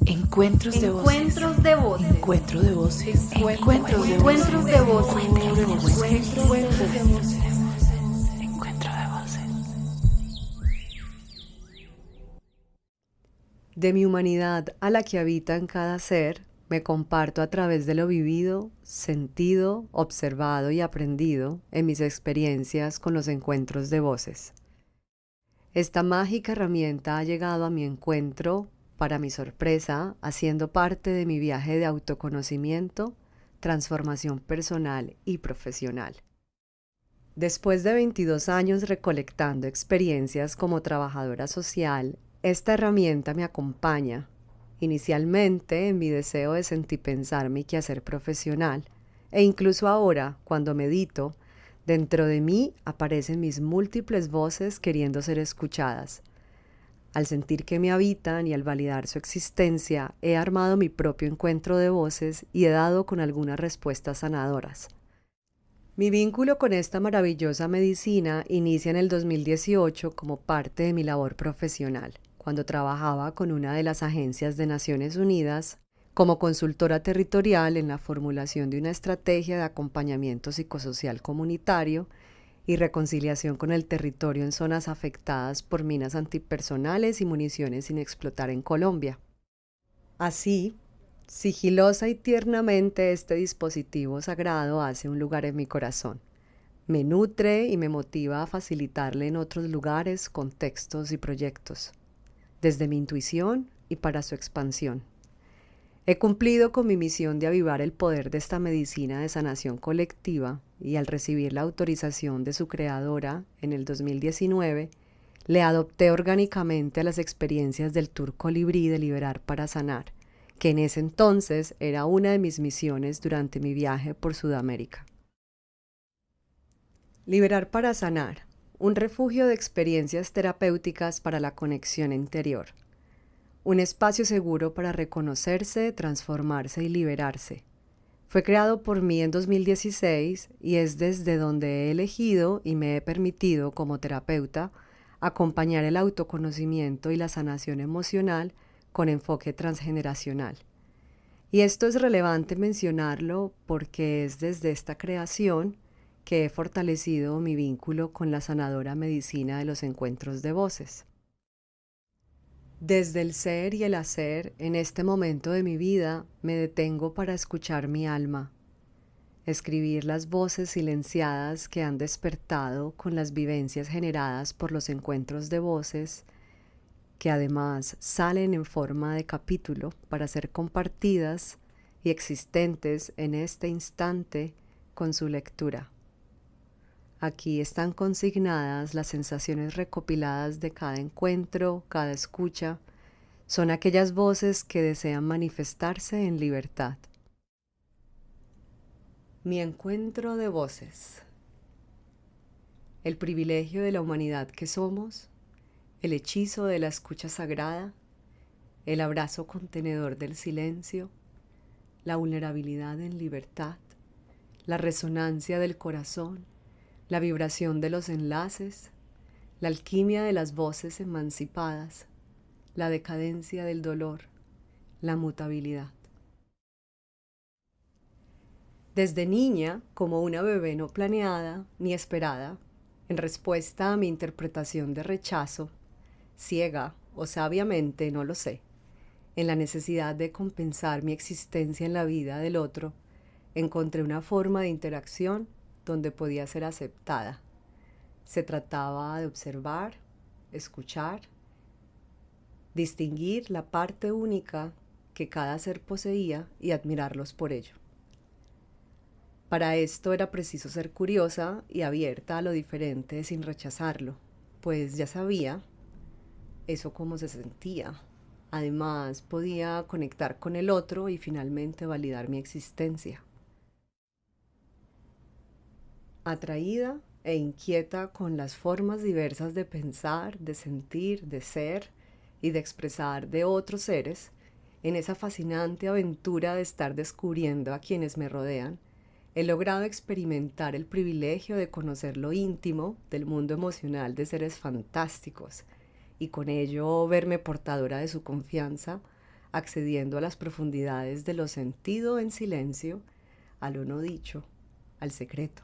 Encuentros de voces. Encuentros de voces. Encuentro de voces. Encuentros de voces. Encuentro de voces. Encuentro de voces. De mi humanidad a la que habita en cada ser, me comparto a través de lo vivido, sentido, observado y aprendido en mis experiencias con los encuentros de voces. Esta mágica herramienta ha llegado a mi encuentro, para mi sorpresa, haciendo parte de mi viaje de autoconocimiento, transformación personal y profesional. Después de 22 años recolectando experiencias como trabajadora social, esta herramienta me acompaña, inicialmente en mi deseo de sentipensar mi quehacer profesional, e incluso ahora, cuando medito, dentro de mí aparecen mis múltiples voces queriendo ser escuchadas. Al sentir que me habitan y al validar su existencia, he armado mi propio encuentro de voces y he dado con algunas respuestas sanadoras. Mi vínculo con esta maravillosa medicina inicia en el 2018 como parte de mi labor profesional, cuando trabajaba con una de las agencias de Naciones Unidas como consultora territorial en la formulación de una estrategia de acompañamiento psicosocial comunitario y reconciliación con el territorio en zonas afectadas por minas antipersonales y municiones sin explotar en Colombia. Así, sigilosa y tiernamente este dispositivo sagrado hace un lugar en mi corazón. Me nutre y me motiva a facilitarle en otros lugares, contextos y proyectos, desde mi intuición y para su expansión. He cumplido con mi misión de avivar el poder de esta medicina de sanación colectiva y al recibir la autorización de su creadora en el 2019, le adopté orgánicamente a las experiencias del Tour Colibrí de Liberar para Sanar, que en ese entonces era una de mis misiones durante mi viaje por Sudamérica. Liberar para Sanar, un refugio de experiencias terapéuticas para la conexión interior. Un espacio seguro para reconocerse, transformarse y liberarse. Fue creado por mí en 2016 y es desde donde he elegido y me he permitido como terapeuta acompañar el autoconocimiento y la sanación emocional con enfoque transgeneracional. Y esto es relevante mencionarlo porque es desde esta creación que he fortalecido mi vínculo con la sanadora medicina de los encuentros de voces. Desde el ser y el hacer, en este momento de mi vida, me detengo para escuchar mi alma, escribir las voces silenciadas que han despertado con las vivencias generadas por los encuentros de voces, que además salen en forma de capítulo para ser compartidas y existentes en este instante con su lectura. Aquí están consignadas las sensaciones recopiladas de cada encuentro, cada escucha. Son aquellas voces que desean manifestarse en libertad. Mi encuentro de voces. El privilegio de la humanidad que somos, el hechizo de la escucha sagrada, el abrazo contenedor del silencio, la vulnerabilidad en libertad, la resonancia del corazón, la vibración de los enlaces, la alquimia de las voces emancipadas, la decadencia del dolor, la mutabilidad. Desde niña, como una bebé no planeada ni esperada, en respuesta a mi interpretación de rechazo, ciega o sabiamente, no lo sé, en la necesidad de compensar mi existencia en la vida del otro, encontré una forma de interacción donde podía ser aceptada. Se trataba de observar, escuchar, distinguir la parte única que cada ser poseía y admirarlos por ello. Para esto era preciso ser curiosa y abierta a lo diferente sin rechazarlo, pues ya sabía eso cómo se sentía. Además, podía conectar con el otro y finalmente validar mi existencia. Atraída e inquieta con las formas diversas de pensar, de sentir, de ser y de expresar de otros seres, en esa fascinante aventura de estar descubriendo a quienes me rodean, he logrado experimentar el privilegio de conocer lo íntimo del mundo emocional de seres fantásticos y con ello verme portadora de su confianza, accediendo a las profundidades de lo sentido en silencio, a lo no dicho, al secreto.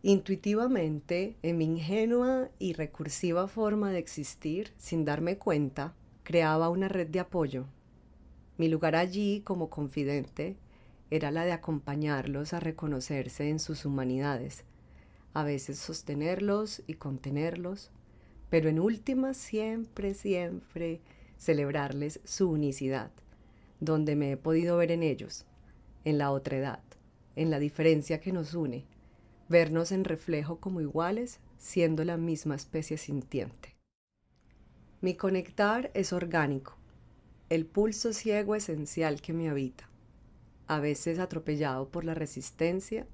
Intuitivamente, en mi ingenua y recursiva forma de existir, sin darme cuenta, creaba una red de apoyo. Mi lugar allí, como confidente, era la de acompañarlos a reconocerse en sus humanidades, a veces sostenerlos y contenerlos, pero en última siempre celebrarles su unicidad, donde me he podido ver en ellos, en la otredad, en la diferencia que nos une, vernos en reflejo como iguales, siendo la misma especie sintiente. Mi conectar es orgánico, el pulso ciego esencial que me habita. A veces atropellado por la resistencia,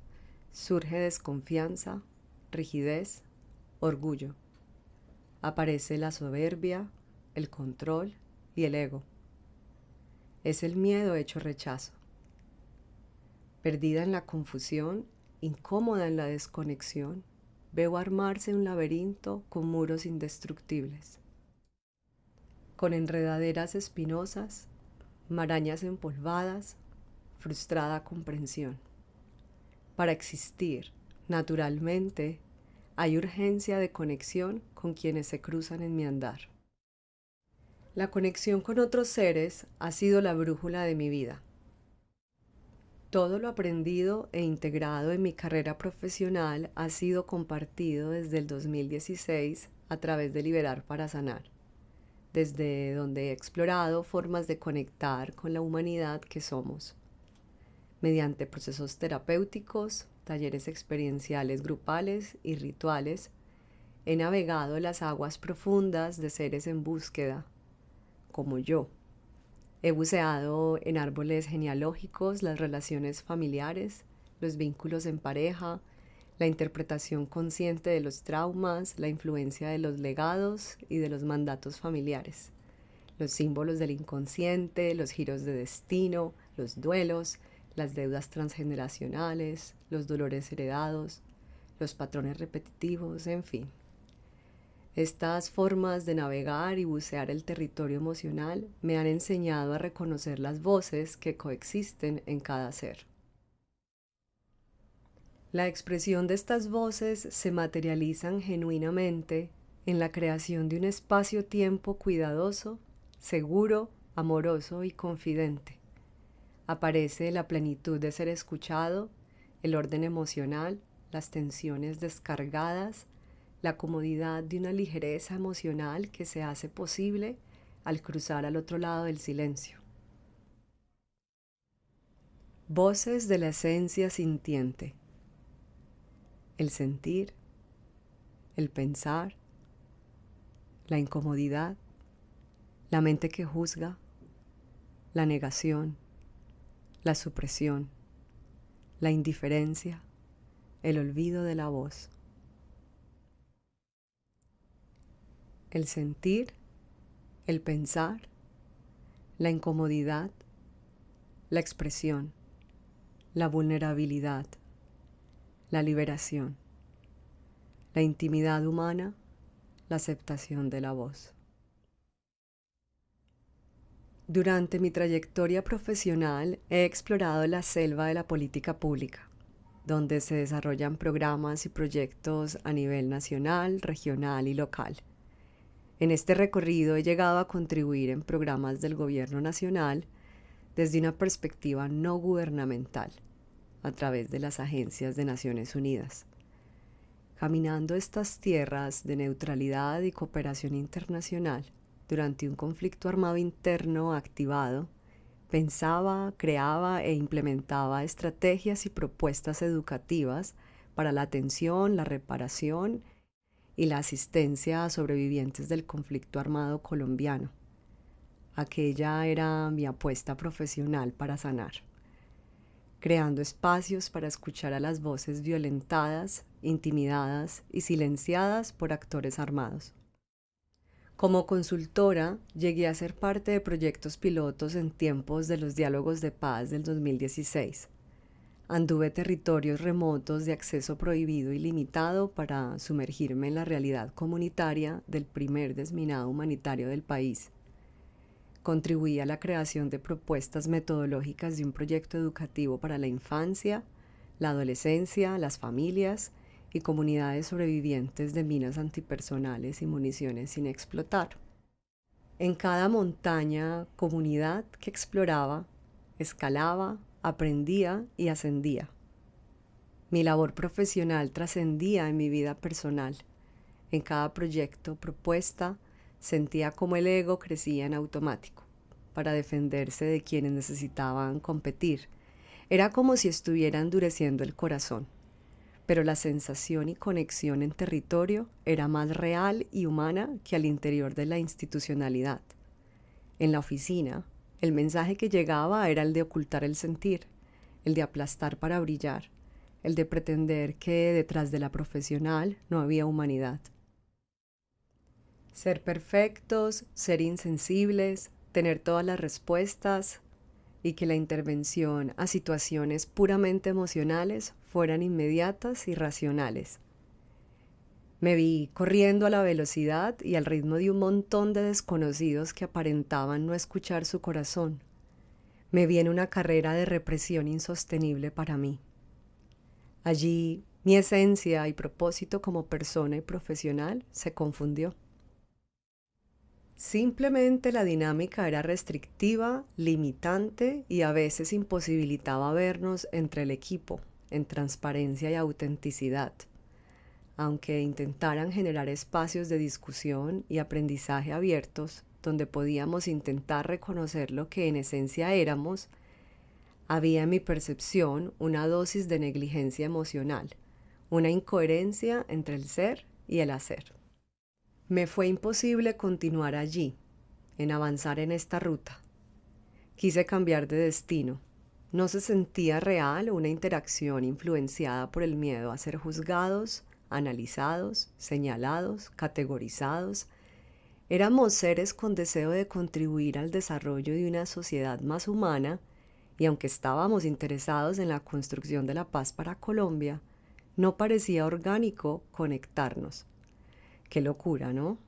surge desconfianza, rigidez, orgullo. Aparece la soberbia, el control y el ego. Es el miedo hecho rechazo. Perdida en la confusión, incómoda en la desconexión, veo armarse un laberinto con muros indestructibles, con enredaderas espinosas, marañas empolvadas, frustrada comprensión. Para existir, naturalmente, hay urgencia de conexión con quienes se cruzan en mi andar. La conexión con otros seres ha sido la brújula de mi vida. Todo lo aprendido e integrado en mi carrera profesional ha sido compartido desde el 2016 a través de Liberar para Sanar, desde donde he explorado formas de conectar con la humanidad que somos, mediante procesos terapéuticos, talleres experienciales grupales y rituales. He navegado las aguas profundas de seres en búsqueda, como yo. He buceado en árboles genealógicos, las relaciones familiares, los vínculos en pareja, la interpretación consciente de los traumas, la influencia de los legados y de los mandatos familiares, los símbolos del inconsciente, los giros de destino, los duelos, las deudas transgeneracionales, los dolores heredados, los patrones repetitivos, en fin. Estas formas de navegar y bucear el territorio emocional me han enseñado a reconocer las voces que coexisten en cada ser. La expresión de estas voces se materializan genuinamente en la creación de un espacio-tiempo cuidadoso, seguro, amoroso y confidente. Aparece la plenitud de ser escuchado, el orden emocional, las tensiones descargadas, la comodidad de una ligereza emocional que se hace posible al cruzar al otro lado del silencio. Voces de la esencia sintiente. El sentir, el pensar, la incomodidad, la mente que juzga, la negación, la supresión, la indiferencia, el olvido de la voz. El sentir, el pensar, la incomodidad, la expresión, la vulnerabilidad, la liberación, la intimidad humana, la aceptación de la voz. Durante mi trayectoria profesional he explorado la selva de la política pública, donde se desarrollan programas y proyectos a nivel nacional, regional y local. En este recorrido he llegado a contribuir en programas del gobierno nacional desde una perspectiva no gubernamental, a través de las agencias de Naciones Unidas. Caminando estas tierras de neutralidad y cooperación internacional, durante un conflicto armado interno activado, pensaba, creaba e implementaba estrategias y propuestas educativas para la atención, la reparación y la asistencia a sobrevivientes del conflicto armado colombiano. Aquella era mi apuesta profesional para sanar, creando espacios para escuchar a las voces violentadas, intimidadas y silenciadas por actores armados. Como consultora, llegué a ser parte de proyectos pilotos en tiempos de los diálogos de paz del 2016. Anduve territorios remotos de acceso prohibido y limitado para sumergirme en la realidad comunitaria del primer desminado humanitario del país. Contribuí a la creación de propuestas metodológicas de un proyecto educativo para la infancia, la adolescencia, las familias y comunidades sobrevivientes de minas antipersonales y municiones sin explotar. En cada montaña, comunidad que exploraba, escalaba, aprendía y ascendía. Mi labor profesional trascendía en mi vida personal. En cada proyecto, propuesta, sentía como el ego crecía en automático para defenderse de quienes necesitaban competir. Era como si estuviera endureciendo el corazón, pero la sensación y conexión en territorio era más real y humana que al interior de la institucionalidad. En la oficina, el mensaje que llegaba era el de ocultar el sentir, el de aplastar para brillar, el de pretender que detrás de la profesional no había humanidad. Ser perfectos, ser insensibles, tener todas las respuestas y que la intervención a situaciones puramente emocionales fueran inmediatas y racionales. Me vi corriendo a la velocidad y al ritmo de un montón de desconocidos que aparentaban no escuchar su corazón. Me vi en una carrera de represión insostenible para mí. Allí mi esencia y propósito como persona y profesional se confundió. Simplemente la dinámica era restrictiva, limitante y a veces imposibilitaba vernos entre el equipo, en transparencia y autenticidad. Aunque intentaran generar espacios de discusión y aprendizaje abiertos, donde podíamos intentar reconocer lo que en esencia éramos, había en mi percepción una dosis de negligencia emocional, una incoherencia entre el ser y el hacer. Me fue imposible continuar allí, en avanzar en esta ruta. Quise cambiar de destino. No se sentía real una interacción influenciada por el miedo a ser juzgados, analizados, señalados, categorizados. Éramos seres con deseo de contribuir al desarrollo de una sociedad más humana y aunque estábamos interesados en la construcción de la paz para Colombia, no parecía orgánico conectarnos. Qué locura, ¿no?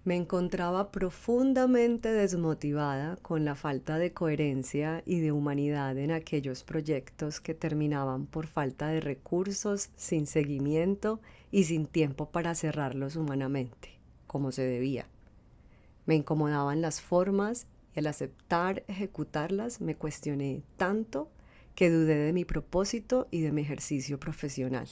Me encontraba profundamente desmotivada con la falta de coherencia y de humanidad en aquellos proyectos que terminaban por falta de recursos, sin seguimiento y sin tiempo para cerrarlos humanamente, como se debía. Me incomodaban las formas y al aceptar ejecutarlas me cuestioné tanto que dudé de mi propósito y de mi ejercicio profesional.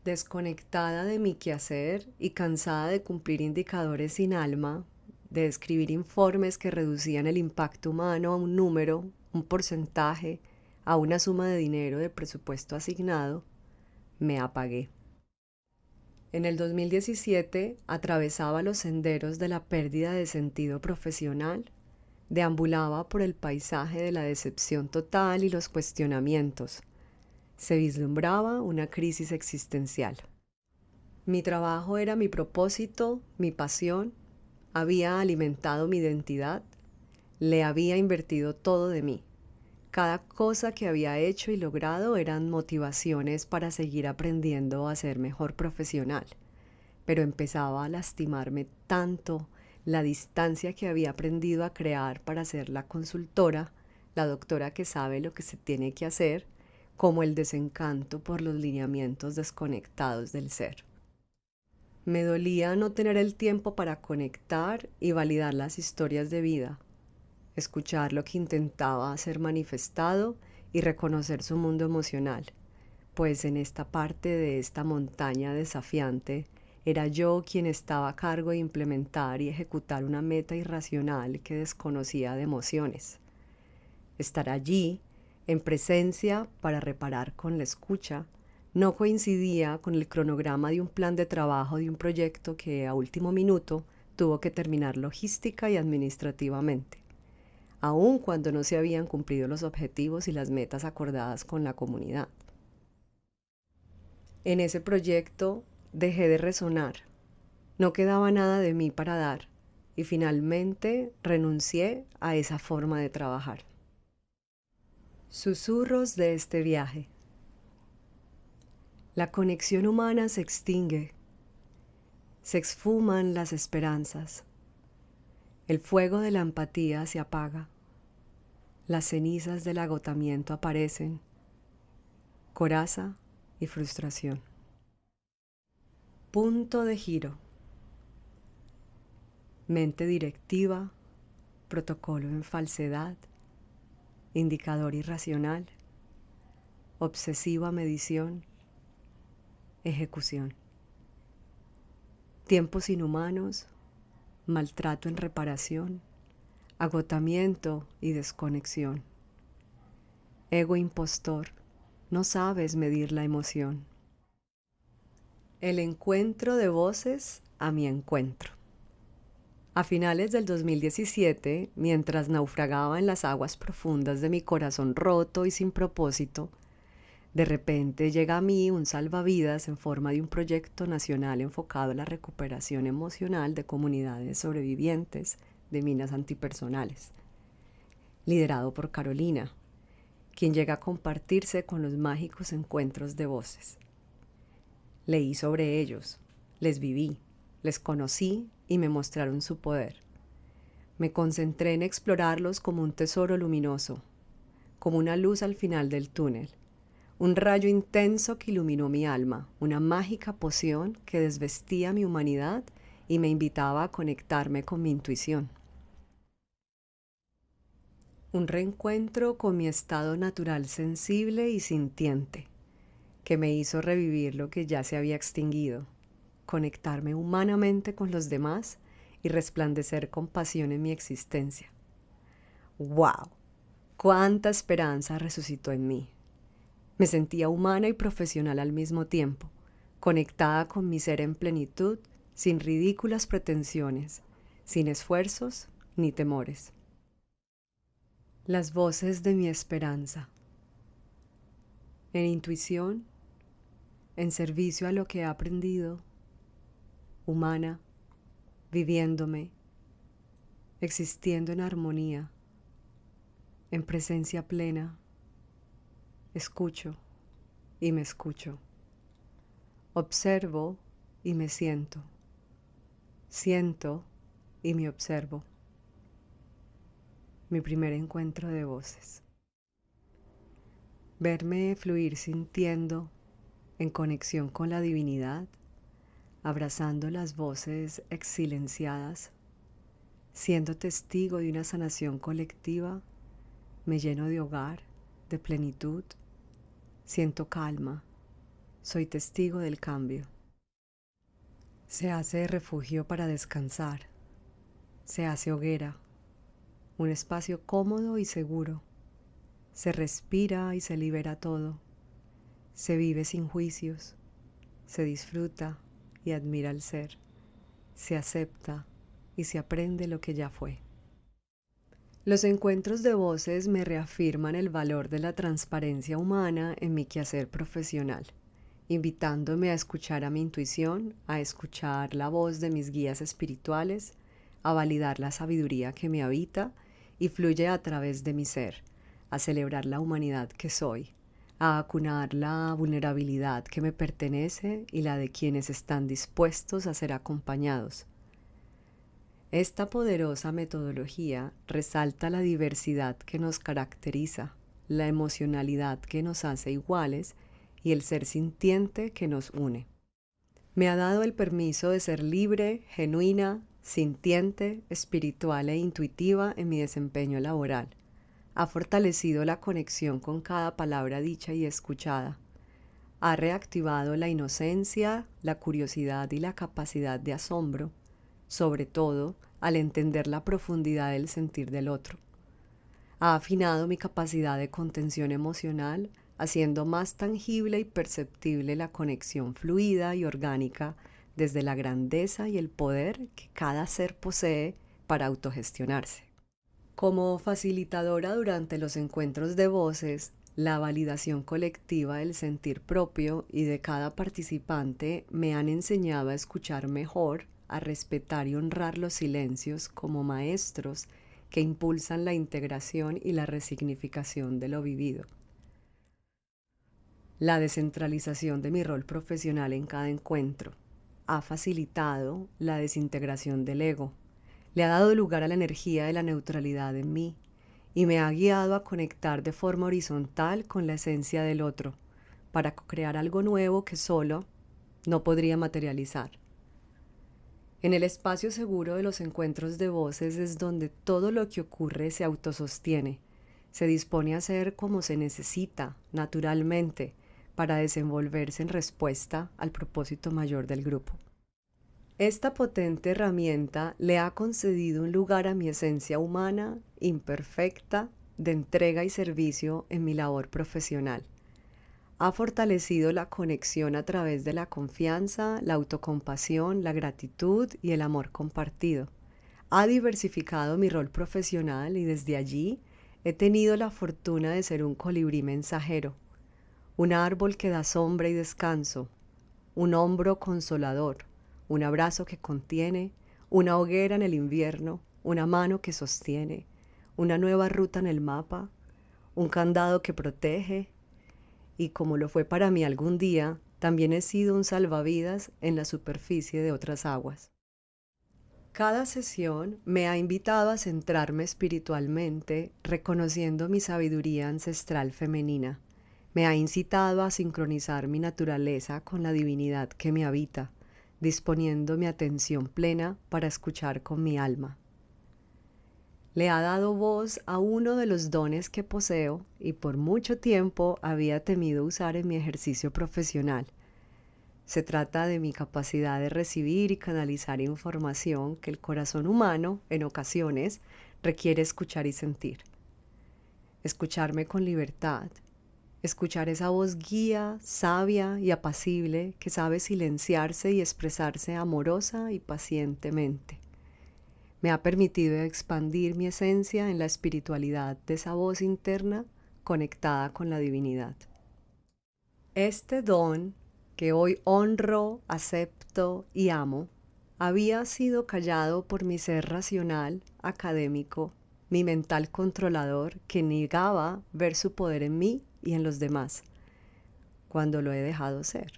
Desconectada de mi quehacer y cansada de cumplir indicadores sin alma, de escribir informes que reducían el impacto humano a un número, un porcentaje, a una suma de dinero de presupuesto asignado, me apagué. En el 2017 atravesaba los senderos de la pérdida de sentido profesional, deambulaba por el paisaje de la decepción total y los cuestionamientos. Se vislumbraba una crisis existencial. Mi trabajo era mi propósito, mi pasión, había alimentado mi identidad, le había invertido todo de mí. Cada cosa que había hecho y logrado eran motivaciones para seguir aprendiendo a ser mejor profesional, pero empezaba a lastimarme tanto la distancia que había aprendido a crear para ser la consultora, la doctora que sabe lo que se tiene que hacer, como el desencanto por los lineamientos desconectados del ser. Me dolía no tener el tiempo para conectar y validar las historias de vida, escuchar lo que intentaba ser manifestado y reconocer su mundo emocional, pues en esta parte de esta montaña desafiante era yo quien estaba a cargo de implementar y ejecutar una meta irracional que desconocía de emociones. Estar allí, en presencia para reparar con la escucha, no coincidía con el cronograma de un plan de trabajo de un proyecto que a último minuto tuvo que terminar logística y administrativamente, aun cuando no se habían cumplido los objetivos y las metas acordadas con la comunidad. En ese proyecto dejé de resonar, no quedaba nada de mí para dar y finalmente renuncié a esa forma de trabajar. Susurros de este viaje. La conexión humana se extingue, se esfuman las esperanzas. El fuego de la empatía se apaga. Las cenizas del agotamiento aparecen. Coraza y frustración. Punto de giro. Mente directiva, protocolo en falsedad, indicador irracional, obsesiva medición, ejecución. Tiempos inhumanos, maltrato en reparación, agotamiento y desconexión. Ego impostor, no sabes medir la emoción. El encuentro de voces a mi encuentro. A finales del 2017, mientras naufragaba en las aguas profundas de mi corazón roto y sin propósito, de repente llega a mí un salvavidas en forma de un proyecto nacional enfocado a la recuperación emocional de comunidades sobrevivientes de minas antipersonales, liderado por Carolina, quien llega a compartirse con los mágicos encuentros de voces. Leí sobre ellos, les viví, les conocí y me mostraron su poder. Me concentré en explorarlos como un tesoro luminoso, como una luz al final del túnel, un rayo intenso que iluminó mi alma, una mágica poción que desvestía mi humanidad y me invitaba a conectarme con mi intuición. Un reencuentro con mi estado natural sensible y sintiente, que me hizo revivir lo que ya se había extinguido, conectarme humanamente con los demás y resplandecer con pasión en mi existencia. ¡Wow! ¡Cuánta esperanza resucitó en mí! Me sentía humana y profesional al mismo tiempo, conectada con mi ser en plenitud, sin ridículas pretensiones, sin esfuerzos ni temores. Las voces de mi esperanza. En intuición, en servicio a lo que he aprendido, humana, viviéndome, existiendo en armonía, en presencia plena, escucho y me escucho, observo y me siento y me observo. Mi primer encuentro de voces. Verme fluir sintiendo, en conexión con la divinidad, abrazando las voces exilenciadas, siendo testigo de una sanación colectiva, me lleno de hogar, de plenitud, siento calma, soy testigo del cambio. Se hace refugio para descansar, se hace hoguera, un espacio cómodo y seguro, se respira y se libera todo, se vive sin juicios, se disfruta y admira el ser, se acepta y se aprende lo que ya fue. Los encuentros de voces me reafirman el valor de la transparencia humana en mi quehacer profesional, invitándome a escuchar a mi intuición, a escuchar la voz de mis guías espirituales, a validar la sabiduría que me habita y fluye a través de mi ser, a celebrar la humanidad que soy, a acunar la vulnerabilidad que me pertenece y la de quienes están dispuestos a ser acompañados. Esta poderosa metodología resalta la diversidad que nos caracteriza, la emocionalidad que nos hace iguales y el ser sintiente que nos une. Me ha dado el permiso de ser libre, genuina, sintiente, espiritual e intuitiva en mi desempeño laboral. Ha fortalecido la conexión con cada palabra dicha y escuchada. Ha reactivado la inocencia, la curiosidad y la capacidad de asombro, sobre todo al entender la profundidad del sentir del otro. Ha afinado mi capacidad de contención emocional, haciendo más tangible y perceptible la conexión fluida y orgánica desde la grandeza y el poder que cada ser posee para autogestionarse. Como facilitadora durante los encuentros de voces, la validación colectiva del sentir propio y de cada participante me han enseñado a escuchar mejor, a respetar y honrar los silencios como maestros que impulsan la integración y la resignificación de lo vivido. La descentralización de mi rol profesional en cada encuentro ha facilitado la desintegración del ego, Le ha dado lugar a la energía de la neutralidad en mí y me ha guiado a conectar de forma horizontal con la esencia del otro para crear algo nuevo que solo no podría materializar. En el espacio seguro de los encuentros de voces es donde todo lo que ocurre se autosostiene, se dispone a ser como se necesita, naturalmente, para desenvolverse en respuesta al propósito mayor del grupo. Esta potente herramienta le ha concedido un lugar a mi esencia humana, imperfecta, de entrega y servicio en mi labor profesional. Ha fortalecido la conexión a través de la confianza, la autocompasión, la gratitud y el amor compartido. Ha diversificado mi rol profesional y desde allí he tenido la fortuna de ser un colibrí mensajero, un árbol que da sombra y descanso, un hombro consolador, un abrazo que contiene, una hoguera en el invierno, una mano que sostiene, una nueva ruta en el mapa, un candado que protege, y como lo fue para mí algún día, también he sido un salvavidas en la superficie de otras aguas. Cada sesión me ha invitado a centrarme espiritualmente, reconociendo mi sabiduría ancestral femenina. Me ha incitado a sincronizar mi naturaleza con la divinidad que me habita, disponiendo mi atención plena para escuchar con mi alma. Le ha dado voz a uno de los dones que poseo y por mucho tiempo había temido usar en mi ejercicio profesional. Se trata de mi capacidad de recibir y canalizar información que el corazón humano, en ocasiones, requiere escuchar y sentir. Escucharme con libertad, escuchar esa voz guía, sabia y apacible que sabe silenciarse y expresarse amorosa y pacientemente. Me ha permitido expandir mi esencia en la espiritualidad de esa voz interna conectada con la divinidad. Este don que hoy honro, acepto y amo, había sido callado por mi ser racional, académico, mi mental controlador que negaba ver su poder en mí y en los demás, cuando lo he dejado ser.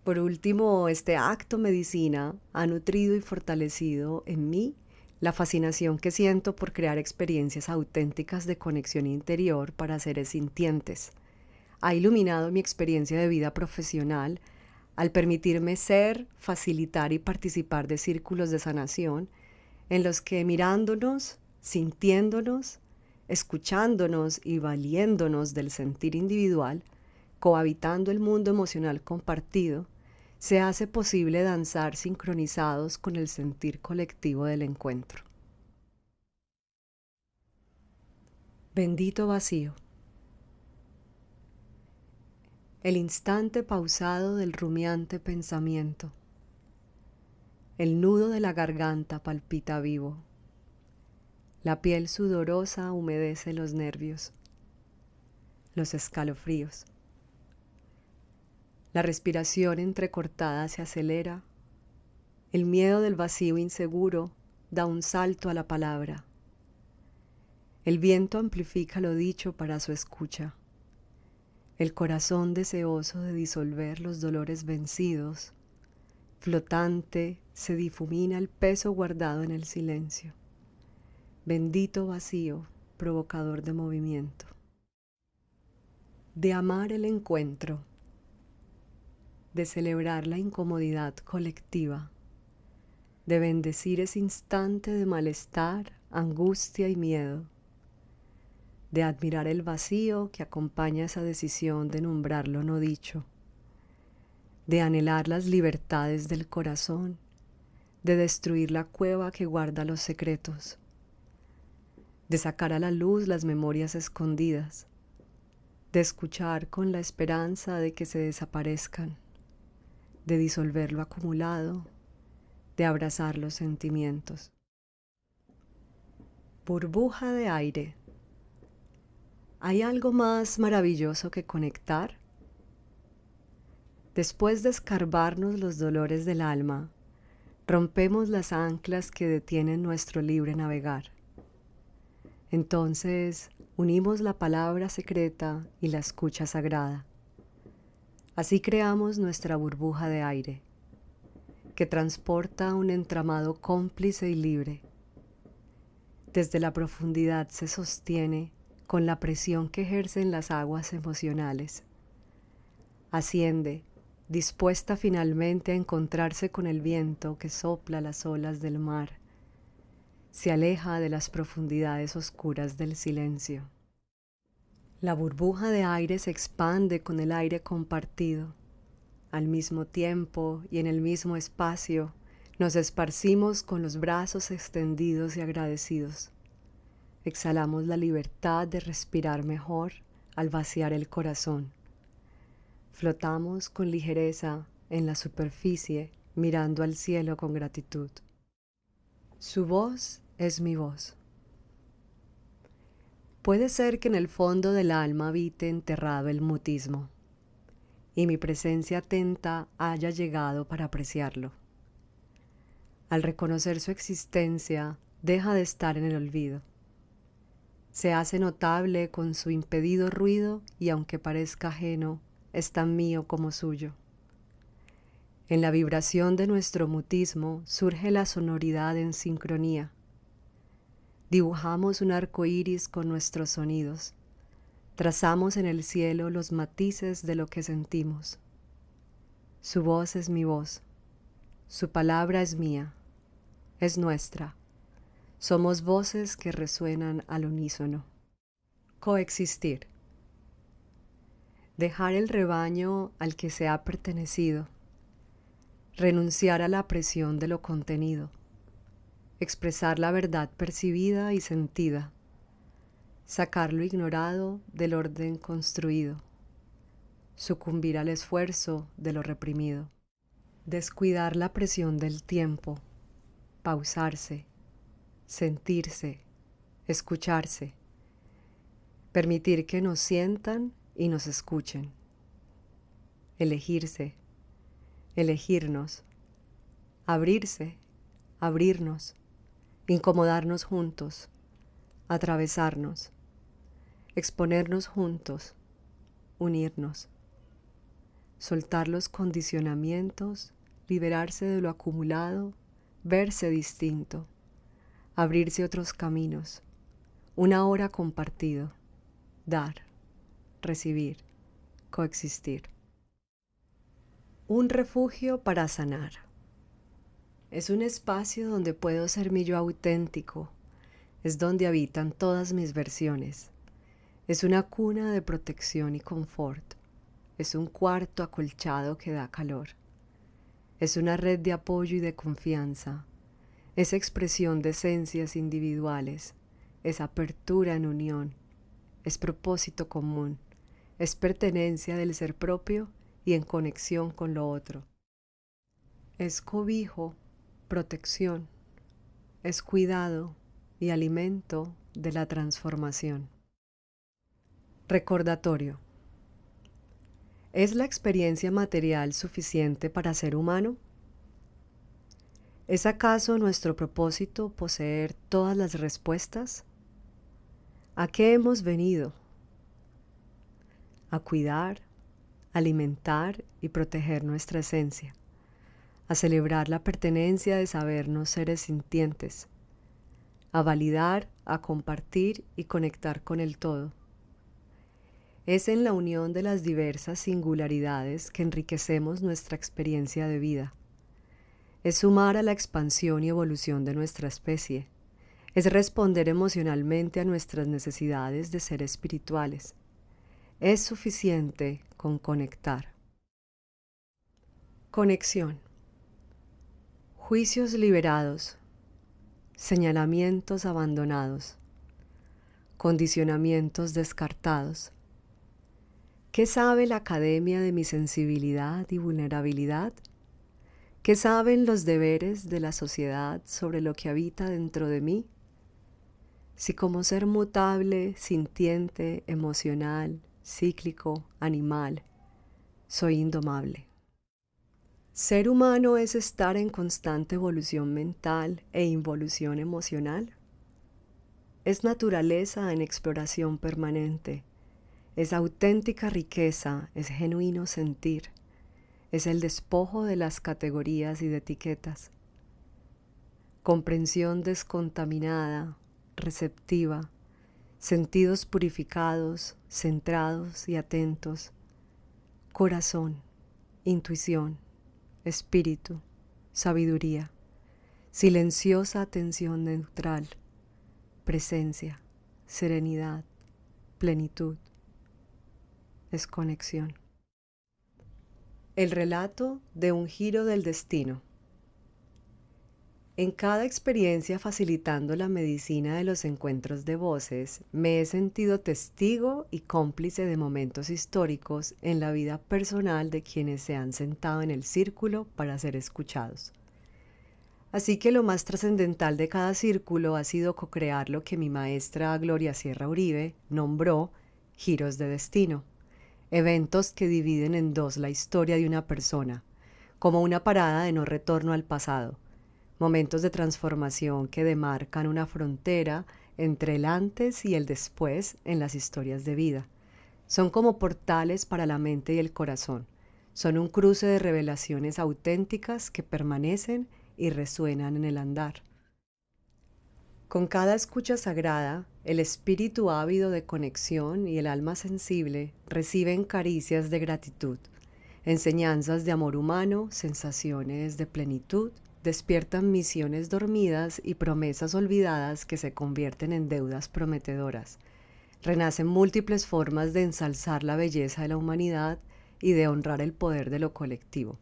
Por último, este acto medicina ha nutrido y fortalecido en mí la fascinación que siento por crear experiencias auténticas de conexión interior para seres sintientes. Ha iluminado mi experiencia de vida profesional al permitirme ser, facilitar y participar de círculos de sanación en los que mirándonos, sintiéndonos, escuchándonos y valiéndonos del sentir individual, cohabitando el mundo emocional compartido, se hace posible danzar sincronizados con el sentir colectivo del encuentro. Bendito vacío. El instante pausado del rumiante pensamiento. El nudo de la garganta palpita vivo. La piel sudorosa humedece los nervios, los escalofríos. La respiración entrecortada se acelera. El miedo del vacío inseguro da un salto a la palabra. El viento amplifica lo dicho para su escucha. El corazón deseoso de disolver los dolores vencidos, flotante, se difumina el peso guardado en el silencio. Bendito vacío, provocador de movimiento. De amar el encuentro, de celebrar la incomodidad colectiva, de bendecir ese instante de malestar, angustia y miedo, de admirar el vacío que acompaña esa decisión de nombrar lo no dicho, de anhelar las libertades del corazón, de destruir la cueva que guarda los secretos, de sacar a la luz las memorias escondidas, de escuchar con la esperanza de que se desaparezcan, de disolver lo acumulado, de abrazar los sentimientos. Burbuja de aire. ¿Hay algo más maravilloso que conectar? Después de escarbarnos los dolores del alma, rompemos las anclas que detienen nuestro libre navegar. Entonces, unimos la palabra secreta y la escucha sagrada. Así creamos nuestra burbuja de aire. que transporta un entramado cómplice y libre. Desde la profundidad se sostiene con la presión que ejercen las aguas emocionales. Asciende, dispuesta finalmente a encontrarse con el viento que sopla las olas del mar. Se aleja de las profundidades oscuras del silencio. La burbuja de aire se expande con el aire compartido. Al mismo tiempo y en el mismo espacio, nos esparcimos con los brazos extendidos y agradecidos. Exhalamos la libertad de respirar mejor al vaciar el corazón. Flotamos con ligereza en la superficie, mirando al cielo con gratitud. Su voz es mi voz. Puede ser que en el fondo del alma habite enterrado el mutismo, y mi presencia atenta haya llegado para apreciarlo. Al reconocer su existencia, deja de estar en el olvido. Se hace notable con su impedido ruido y aunque parezca ajeno, es tan mío como suyo. En la vibración de nuestro mutismo surge la sonoridad en sincronía. Dibujamos un arco iris con nuestros sonidos. Trazamos en el cielo los matices de lo que sentimos. Su voz es mi voz. Su palabra es mía. Es nuestra. Somos voces que resuenan al unísono. Coexistir. Dejar el rebaño al que se ha pertenecido. Renunciar a la presión de lo contenido. Expresar la verdad percibida y sentida. Sacar lo ignorado del orden construido. Sucumbir al esfuerzo de lo reprimido. Descuidar la presión del tiempo. Pausarse. Sentirse. Escucharse. Permitir que nos sientan y nos escuchen. Elegirse. Elegirnos. Abrirse. Abrirnos. Incomodarnos juntos. Atravesarnos. Exponernos juntos. Unirnos. Soltar los condicionamientos. Liberarse de lo acumulado. Verse distinto. Abrirse otros caminos. Una hora compartido. Dar. Recibir. Coexistir. Un refugio para sanar. Es un espacio donde puedo ser mi yo auténtico. Es donde habitan todas mis versiones. Es una cuna de protección y confort. Es un cuarto acolchado que da calor. Es una red de apoyo y de confianza. Es expresión de esencias individuales. Es apertura en unión. Es propósito común. Es pertenencia del ser propio y en conexión con lo otro. Es cobijo, protección. Es cuidado y alimento de la transformación. Recordatorio. ¿Es la experiencia material suficiente para ser humano? ¿Es acaso nuestro propósito poseer todas las respuestas? ¿A qué hemos venido? A cuidar, alimentar y proteger nuestra esencia, a celebrar la pertenencia de sabernos seres sintientes, a validar, a compartir y conectar con el todo. Es en la unión de las diversas singularidades que enriquecemos nuestra experiencia de vida. Es sumar a la expansión y evolución de nuestra especie. Es responder emocionalmente a nuestras necesidades de ser espirituales. Es suficiente con conectar. Conexión. Juicios liberados. Señalamientos abandonados. Condicionamientos descartados. ¿Qué sabe la academia de mi sensibilidad y vulnerabilidad? ¿Qué saben los deberes de la sociedad sobre lo que habita dentro de mí? Si como ser mutable, sintiente, emocional, cíclico, animal, soy indomable. ¿Ser humano es estar en constante evolución mental e involución emocional? Es naturaleza en exploración permanente. Es auténtica riqueza, es genuino sentir. Es el despojo de las categorías y de etiquetas. Comprensión descontaminada, receptiva, sentidos purificados, centrados y atentos, corazón, intuición, espíritu, sabiduría, silenciosa atención neutral, presencia, serenidad, plenitud, es conexión. El relato de un giro del destino. En cada experiencia facilitando la medicina de los encuentros de voces, me he sentido testigo y cómplice de momentos históricos en la vida personal de quienes se han sentado en el círculo para ser escuchados. Así que lo más trascendental de cada círculo ha sido co-crear lo que mi maestra Gloria Sierra Uribe nombró giros de destino, eventos que dividen en dos la historia de una persona, como una parada de no retorno al pasado, momentos de transformación que demarcan una frontera entre el antes y el después en las historias de vida. Son como portales para la mente y el corazón. Son un cruce de revelaciones auténticas que permanecen y resuenan en el andar. Con cada escucha sagrada, el espíritu ávido de conexión y el alma sensible reciben caricias de gratitud, enseñanzas de amor humano, sensaciones de plenitud, despiertan misiones dormidas y promesas olvidadas que se convierten en deudas prometedoras. Renacen múltiples formas de ensalzar la belleza de la humanidad y de honrar el poder de lo colectivo.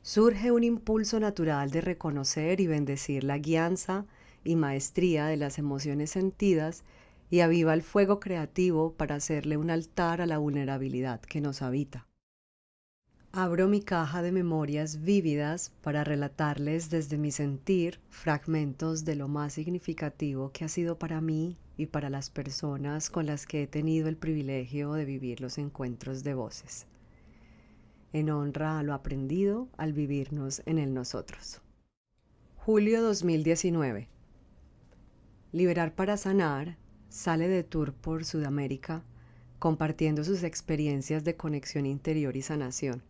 Surge un impulso natural de reconocer y bendecir la guianza y maestría de las emociones sentidas y aviva el fuego creativo para hacerle un altar a la vulnerabilidad que nos habita. Abro mi caja de memorias vívidas para relatarles desde mi sentir fragmentos de lo más significativo que ha sido para mí y para las personas con las que he tenido el privilegio de vivir los encuentros de voces, en honra a lo aprendido al vivirnos en el nosotros. Julio 2019. Liberar para Sanar sale de tour por Sudamérica, compartiendo sus experiencias de conexión interior y sanación.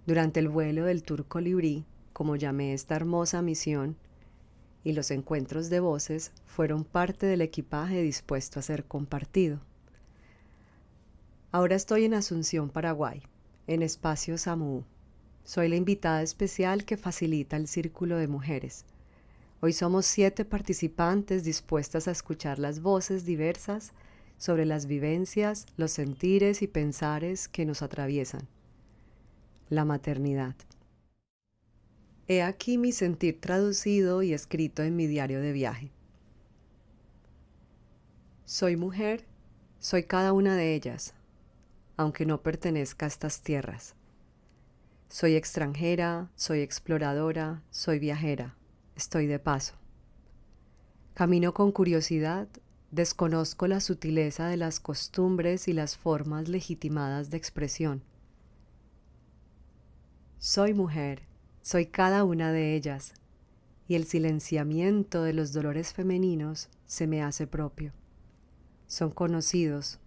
Durante el vuelo del Tour Colibrí, como llamé esta hermosa misión, y los encuentros de voces fueron parte del equipaje dispuesto a ser compartido. Ahora estoy en Asunción, Paraguay, en Espacio Samu. Soy la invitada especial que facilita el círculo de mujeres. Hoy somos 7 participantes dispuestas a escuchar las voces diversas sobre las vivencias, los sentires y pensares que nos atraviesan. La maternidad. He aquí mi sentir traducido y escrito en mi diario de viaje. Soy mujer, soy cada una de ellas, aunque no pertenezca a estas tierras. Soy extranjera, soy exploradora, soy viajera, estoy de paso. Camino con curiosidad, desconozco la sutileza de las costumbres y las formas legitimadas de expresión. Soy mujer, soy cada una de ellas, y el silenciamiento de los dolores femeninos se me hace propio. Son conocidos,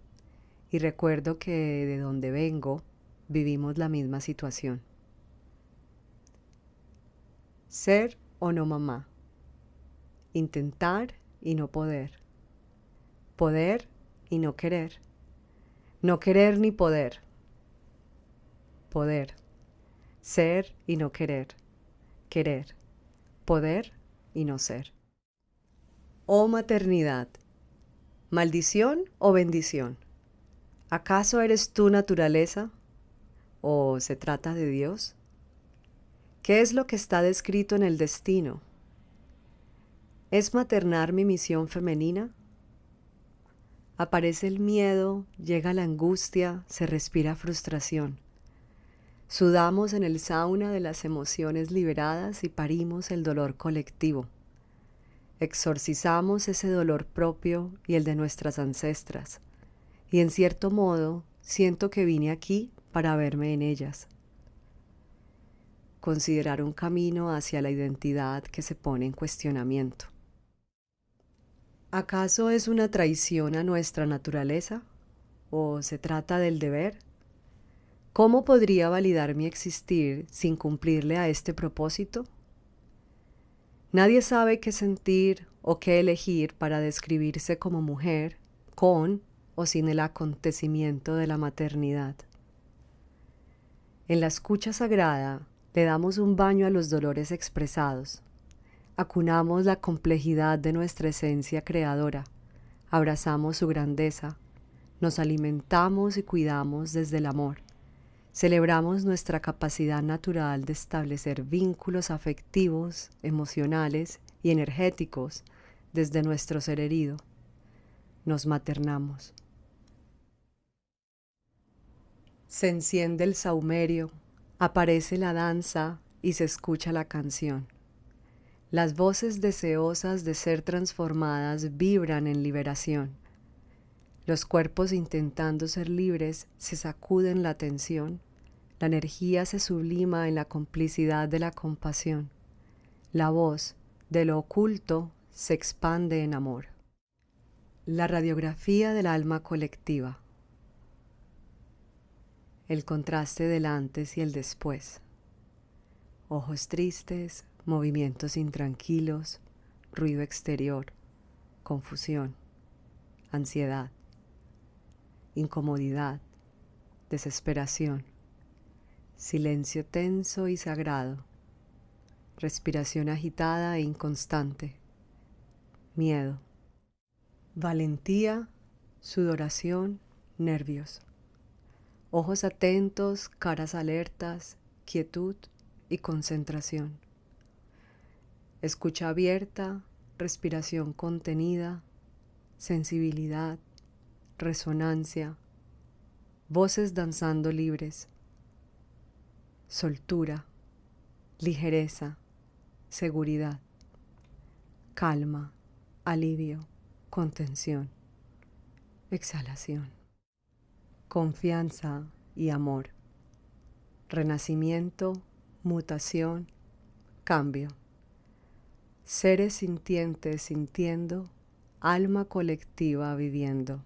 y recuerdo que de donde vengo vivimos la misma situación. Ser o no mamá. Intentar y no poder. Poder y no querer. No querer ni poder. Poder. Ser y no querer. Querer. Poder y no ser. Oh maternidad. ¿Maldición o bendición? ¿Acaso eres tú naturaleza? ¿O se trata de Dios? ¿Qué es lo que está descrito en el destino? ¿Es maternar mi misión femenina? Aparece el miedo, llega la angustia, se respira frustración. Sudamos en el sauna de las emociones liberadas y parimos el dolor colectivo. Exorcizamos ese dolor propio y el de nuestras ancestras. Y en cierto modo siento que vine aquí para verme en ellas. Considerar un camino hacia la identidad que se pone en cuestionamiento. ¿Acaso es una traición a nuestra naturaleza? ¿O se trata del deber? ¿Cómo podría validar mi existir sin cumplirle a este propósito? Nadie sabe qué sentir o qué elegir para describirse como mujer, con o sin el acontecimiento de la maternidad. En la escucha sagrada le damos un baño a los dolores expresados, acunamos la complejidad de nuestra esencia creadora, abrazamos su grandeza, nos alimentamos y cuidamos desde el amor. Celebramos nuestra capacidad natural de establecer vínculos afectivos, emocionales y energéticos desde nuestro ser herido. Nos maternamos. Se enciende el saumerio, aparece la danza y se escucha la canción. Las voces deseosas de ser transformadas vibran en liberación. Los cuerpos intentando ser libres se sacuden la tensión. La energía se sublima en la complicidad de la compasión. La voz de lo oculto se expande en amor. La radiografía del alma colectiva. El contraste del antes y el después. Ojos tristes, movimientos intranquilos, ruido exterior, confusión, ansiedad, incomodidad, desesperación, silencio tenso y sagrado, respiración agitada e inconstante, miedo, valentía, sudoración, nervios, ojos atentos, caras alertas, quietud y concentración, escucha abierta, respiración contenida, sensibilidad, resonancia, voces danzando libres, soltura, ligereza, seguridad, calma, alivio, contención, exhalación, confianza y amor, renacimiento, mutación, cambio, seres sintientes sintiendo, alma colectiva viviendo.